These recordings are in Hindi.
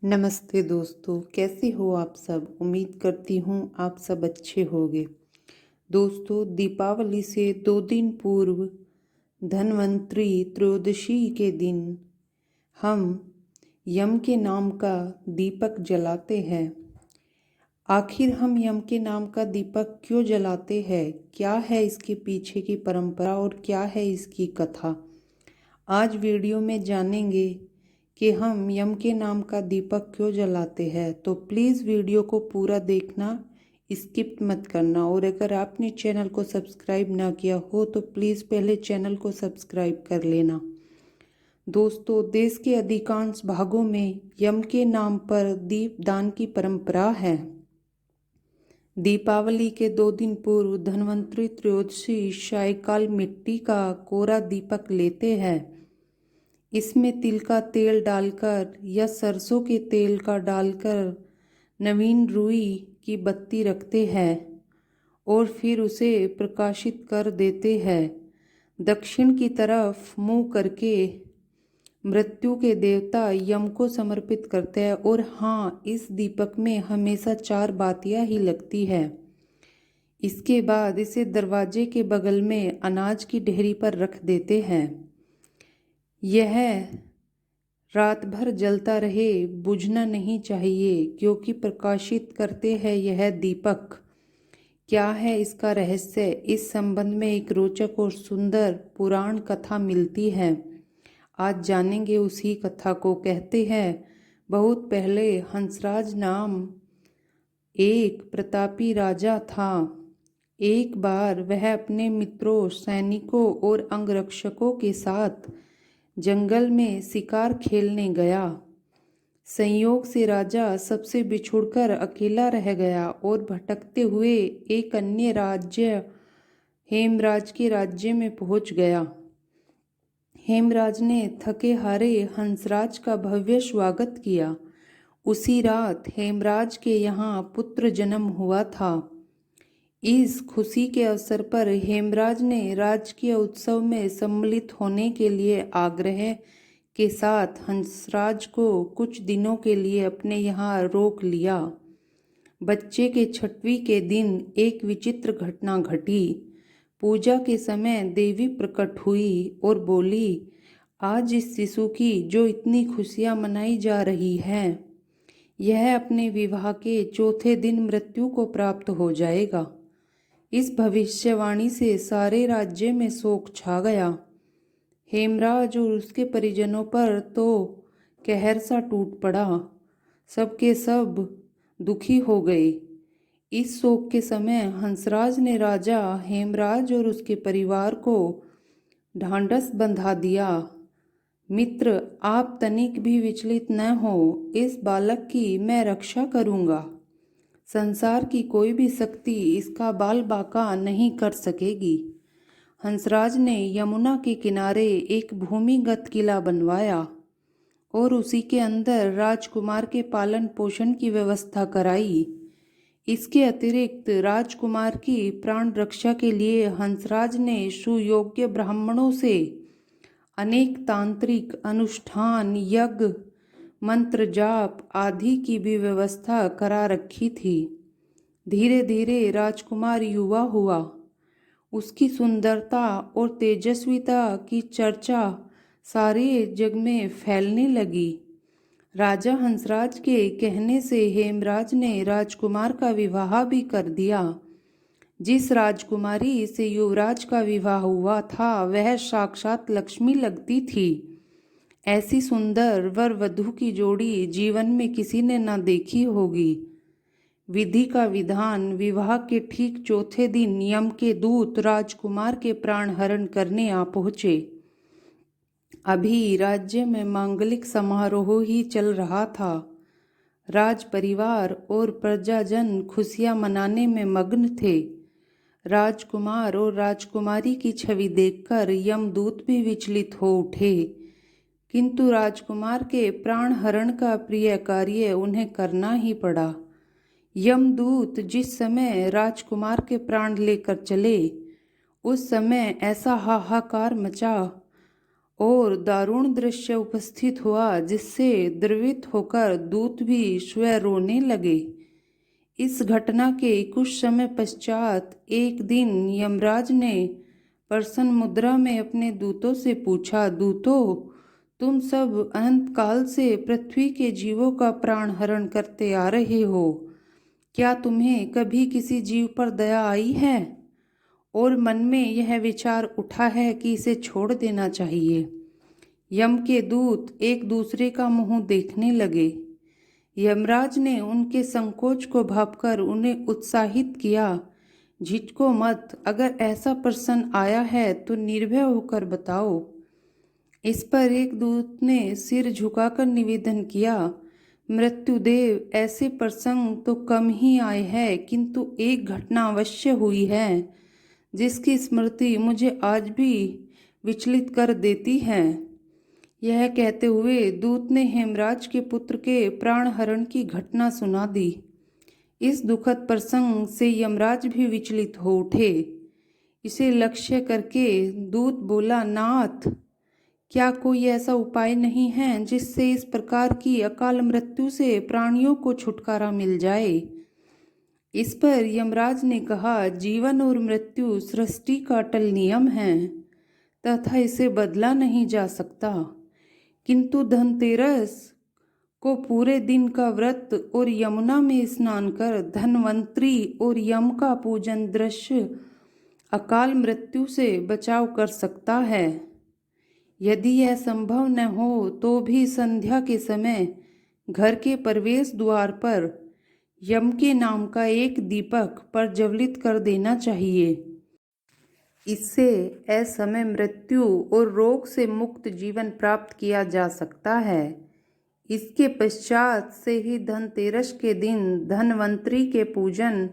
नमस्ते दोस्तों, कैसे हो आप सब। उम्मीद करती हूँ आप सब अच्छे होंगे। दोस्तों, दीपावली से 2 दिन पूर्व धन्वंतरी त्रयोदशी के दिन हम यम के नाम का दीपक जलाते हैं। आखिर हम यम के नाम का दीपक क्यों जलाते हैं, क्या है इसके पीछे की परंपरा और क्या है इसकी कथा, आज वीडियो में जानेंगे कि हम यम के नाम का दीपक क्यों जलाते हैं। तो प्लीज़ वीडियो को पूरा देखना, स्किप मत करना। और अगर आपने चैनल को सब्सक्राइब ना किया हो तो प्लीज़ पहले चैनल को सब्सक्राइब कर लेना। दोस्तों, देश के अधिकांश भागों में यम के नाम पर दीपदान की परंपरा है। दीपावली के 2 दिन पूर्व धन्वंतरी त्रयोदशी सायंकाल मिट्टी का कोरा दीपक लेते हैं। इसमें तिल का तेल डालकर या सरसों के तेल का डालकर नवीन रुई की बत्ती रखते हैं और फिर उसे प्रकाशित कर देते हैं। दक्षिण की तरफ मुंह करके मृत्यु के देवता यम को समर्पित करते हैं। और हाँ, इस दीपक में हमेशा 4 बातियां ही लगती है। इसके बाद इसे दरवाजे के बगल में अनाज की ढेरी पर रख देते हैं। यह रात भर जलता रहे, बुझना नहीं चाहिए, क्योंकि प्रकाशित करते हैं यह दीपक। क्या है इसका रहस्य, इस संबंध में एक रोचक और सुंदर पुराण कथा मिलती है। आज जानेंगे उसी कथा को। कहते हैं बहुत पहले हंसराज नाम एक प्रतापी राजा था। एक बार वह अपने मित्रों, सैनिकों और अंगरक्षकों के साथ जंगल में शिकार खेलने गया। संयोग से राजा सबसे बिछुड़कर अकेला रह गया और भटकते हुए एक अन्य राज्य हेमराज के राज्य में पहुंच गया। हेमराज ने थके हारे हंसराज का भव्य स्वागत किया। उसी रात हेमराज के यहाँ पुत्र जन्म हुआ था। इस खुशी के अवसर पर हेमराज ने राजकीय उत्सव में सम्मिलित होने के लिए आग्रह के साथ हंसराज को कुछ दिनों के लिए अपने यहाँ रोक लिया। बच्चे के 6वीं के दिन एक विचित्र घटना घटी। पूजा के समय देवी प्रकट हुई और बोली, आज इस शिशु की जो इतनी खुशियाँ मनाई जा रही हैं, यह अपने विवाह के 4थे दिन मृत्यु को प्राप्त हो जाएगा। इस भविष्यवाणी से सारे राज्य में शोक छा गया। हेमराज और उसके परिजनों पर तो कहर सा टूट पड़ा। सबके सब दुखी हो गए। इस शोक के समय हंसराज ने राजा हेमराज और उसके परिवार को ढांढस बंधा दिया। मित्र, आप तनिक भी विचलित न हो, इस बालक की मैं रक्षा करूंगा। संसार की कोई भी शक्ति इसका बाल बाका नहीं कर सकेगी। हंसराज ने यमुना के किनारे एक भूमिगत किला बनवाया और उसी के अंदर राजकुमार के पालन पोषण की व्यवस्था कराई। इसके अतिरिक्त राजकुमार की प्राण रक्षा के लिए हंसराज ने सुयोग्य ब्राह्मणों से अनेक तांत्रिक अनुष्ठान, यज्ञ, मंत्र जाप आदि की भी व्यवस्था करा रखी थी। धीरे धीरे राजकुमार युवा हुआ। उसकी सुंदरता और तेजस्विता की चर्चा सारे जग में फैलने लगी। राजा हंसराज के कहने से हेमराज ने राजकुमार का विवाह भी कर दिया। जिस राजकुमारी से युवराज का विवाह हुआ था वह साक्षात लक्ष्मी लगती थी। ऐसी सुंदर वर वधू की जोड़ी जीवन में किसी ने न देखी होगी। विधि का विधान, विवाह के ठीक 4थे दिन यम के दूत राजकुमार के प्राण हरण करने आ पहुँचे। अभी राज्य में मांगलिक समारोह ही चल रहा था। राज परिवार और प्रजाजन खुशियां मनाने में मग्न थे। राजकुमार और राजकुमारी की छवि देखकर यमदूत भी विचलित हो उठे, किंतु राजकुमार के प्राण हरण का प्रिय कार्य उन्हें करना ही पड़ा। यमदूत जिस समय राजकुमार के प्राण लेकर चले, उस समय ऐसा हाहाकार मचा और दारुण दृश्य उपस्थित हुआ जिससे द्रवित होकर दूत भी स्वयं रोने लगे। इस घटना के कुछ समय पश्चात एक दिन यमराज ने प्रसन्न मुद्रा में अपने दूतों से पूछा, दूतों, तुम सब अनंत काल से पृथ्वी के जीवों का प्राण हरण करते आ रहे हो, क्या तुम्हें कभी किसी जीव पर दया आई है और मन में यह विचार उठा है कि इसे छोड़ देना चाहिए? यम के दूत एक दूसरे का मुंह देखने लगे। यमराज ने उनके संकोच को भांपकर उन्हें उत्साहित किया, झिझको मत, अगर ऐसा प्रश्न आया है तो निर्भय होकर बताओ। इस पर एक दूत ने सिर झुकाकर निवेदन किया, मृत्युदेव, ऐसे प्रसंग तो कम ही आए हैं, किंतु एक घटना अवश्य हुई है जिसकी स्मृति मुझे आज भी विचलित कर देती है। यह कहते हुए दूत ने हेमराज के पुत्र के प्राण हरण की घटना सुना दी। इस दुखद प्रसंग से यमराज भी विचलित हो उठे। इसे लक्ष्य करके दूत बोला, नाथ, क्या कोई ऐसा उपाय नहीं है जिससे इस प्रकार की अकाल मृत्यु से प्राणियों को छुटकारा मिल जाए? इस पर यमराज ने कहा, जीवन और मृत्यु सृष्टि का अटल नियम है तथा इसे बदला नहीं जा सकता, किंतु धनतेरस को पूरे दिन का व्रत और यमुना में स्नान कर धन्वंतरी और यम का पूजन दृश्य अकाल मृत्यु से बचाव कर सकता है। यदि यह संभव न हो तो भी संध्या के समय घर के प्रवेश द्वार पर यम के नाम का एक दीपक प्रज्वलित कर देना चाहिए। इससे असमय मृत्यु और रोग से मुक्त जीवन प्राप्त किया जा सकता है। इसके पश्चात से ही धनतेरस के दिन धन्वंतरी के पूजन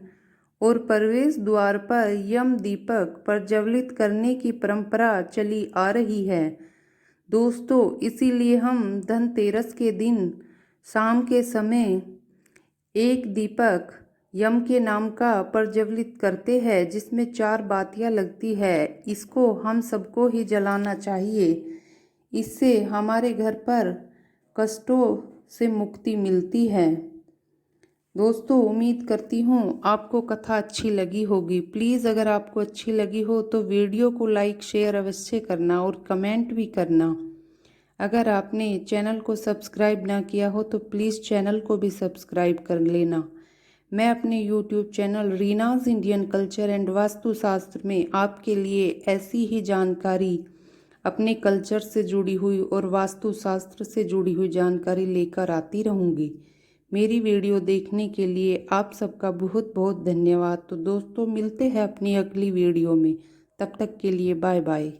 और प्रवेश द्वार पर यम दीपक प्रज्वलित करने की परंपरा चली आ रही है। दोस्तों, इसीलिए हम धनतेरस के दिन शाम के समय एक दीपक यम के नाम का प्रज्वलित करते हैं जिसमें 4 बातियां लगती है। इसको हम सबको ही जलाना चाहिए। इससे हमारे घर पर कष्टों से मुक्ति मिलती है। दोस्तों, उम्मीद करती हूँ आपको कथा अच्छी लगी होगी। प्लीज़ अगर आपको अच्छी लगी हो तो वीडियो को लाइक शेयर अवश्य करना और कमेंट भी करना। अगर आपने चैनल को सब्सक्राइब ना किया हो तो प्लीज़ चैनल को भी सब्सक्राइब कर लेना। मैं अपने YouTube channel Reena's Indian culture and Vastushastra में आपके लिए ऐसी ही जानकारी, अपने कल्चर से जुड़ी हुई और वास्तुशास्त्र से जुड़ी हुई जानकारी लेकर आती रहूँगी। मेरी वीडियो देखने के लिए आप सबका बहुत बहुत धन्यवाद। तो दोस्तों, मिलते हैं अपनी अगली वीडियो में। तब तक के लिए बाय बाय।